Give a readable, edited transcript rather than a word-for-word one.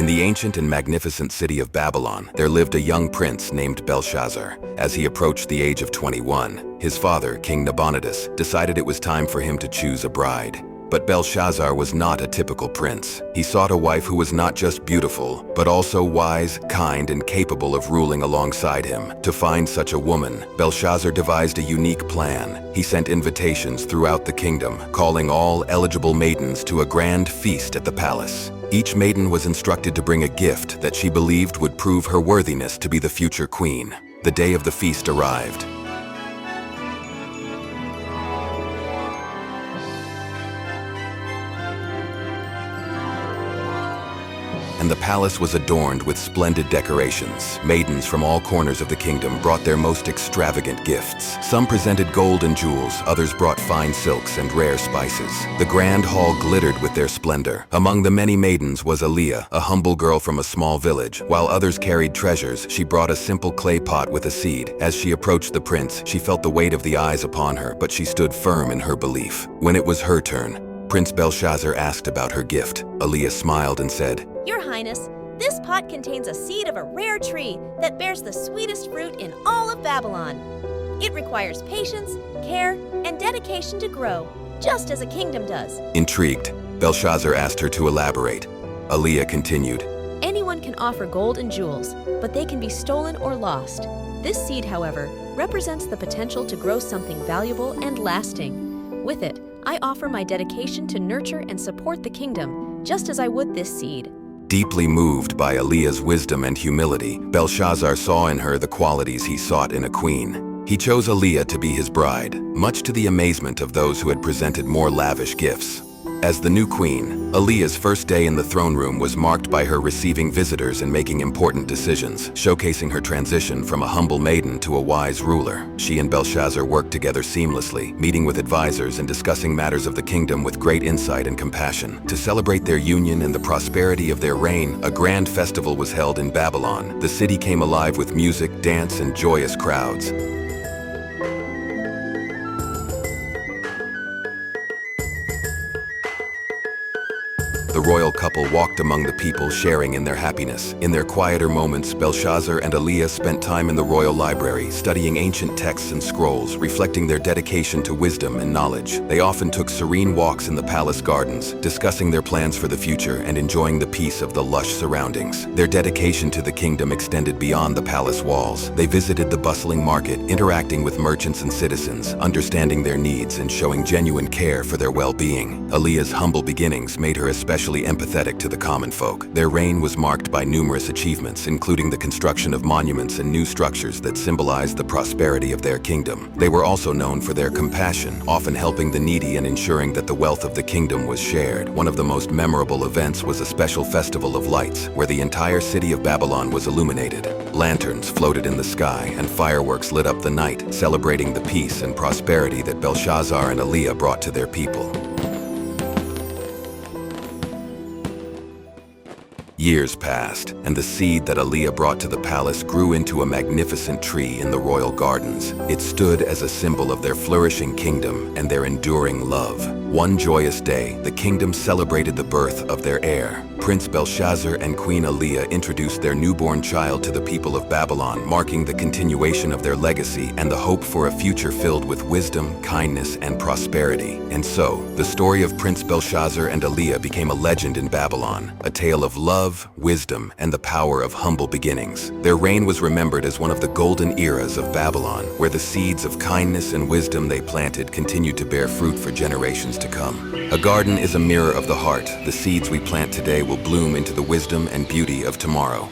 In the ancient and magnificent city of Babylon, there lived a young prince named Belshazzar. As he approached the age of 21, his father, King Nabonidus, decided it was time for him to choose a bride. But Belshazzar was not a typical prince. He sought a wife who was not just beautiful, but also wise, kind, and capable of ruling alongside him. To find such a woman, Belshazzar devised a unique plan. He sent invitations throughout the kingdom, calling all eligible maidens to a grand feast at the palace. Each maiden was instructed to bring a gift that she believed would prove her worthiness to be the future queen. The day of the feast arrived. And the palace was adorned with splendid decorations. Maidens from all corners of the kingdom brought their most extravagant gifts. Some presented gold and jewels, others brought fine silks and rare spices. The grand hall glittered with their splendor. Among the many maidens was Alia, a humble girl from a small village. While others carried treasures, she brought a simple clay pot with a seed. As she approached the prince, she felt the weight of the eyes upon her, but she stood firm in her belief. When it was her turn, Prince Belshazzar asked about her gift. Alia smiled and said, "Your Highness, this pot contains a seed of a rare tree that bears the sweetest fruit in all of Babylon. It requires patience, care, and dedication to grow, just as a kingdom does." Intrigued, Belshazzar asked her to elaborate. Alia continued, "Anyone can offer gold and jewels, but they can be stolen or lost. This seed, however, represents the potential to grow something valuable and lasting. With it, I offer my dedication to nurture and support the kingdom, just as I would this seed." Deeply moved by Alia's wisdom and humility, Belshazzar saw in her the qualities he sought in a queen. He chose Alia to be his bride, much to the amazement of those who had presented more lavish gifts. As the new queen, Alia's first day in the throne room was marked by her receiving visitors and making important decisions, showcasing her transition from a humble maiden to a wise ruler. She and Belshazzar worked together seamlessly, meeting with advisors and discussing matters of the kingdom with great insight and compassion. To celebrate their union and the prosperity of their reign, a grand festival was held in Babylon. The city came alive with music, dance, and joyous crowds. The royal couple walked among the people, sharing in their happiness. In their quieter moments, Belshazzar and Alia spent time in the royal library, studying ancient texts and scrolls, reflecting their dedication to wisdom and knowledge. They often took serene walks in the palace gardens, discussing their plans for the future and enjoying the peace of the lush surroundings. Their dedication to the kingdom extended beyond the palace walls. They visited the bustling market, interacting with merchants and citizens, understanding their needs and showing genuine care for their well-being. Alia's humble beginnings made her especially empathetic to the common folk. Their reign was marked by numerous achievements, including the construction of monuments and new structures that symbolized the prosperity of their kingdom. They were also known for their compassion, often helping the needy and ensuring that the wealth of the kingdom was shared. One of the most memorable events was a special festival of lights, where the entire city of Babylon was illuminated. Lanterns floated in the sky, and fireworks lit up the night, celebrating the peace and prosperity that Belshazzar and Alia brought to their people. Years passed, and the seed that Alia brought to the palace grew into a magnificent tree in the royal gardens. It stood as a symbol of their flourishing kingdom and their enduring love. One joyous day, the kingdom celebrated the birth of their heir. Prince Belshazzar and Queen Alia introduced their newborn child to the people of Babylon, marking the continuation of their legacy and the hope for a future filled with wisdom, kindness, and prosperity. And so, the story of Prince Belshazzar and Alia became a legend in Babylon, a tale of love, wisdom, and the power of humble beginnings. Their reign was remembered as one of the golden eras of Babylon, where the seeds of kindness and wisdom they planted continued to bear fruit for generations to come. A garden is a mirror of the heart. The seeds we plant today will bloom into the wisdom and beauty of tomorrow.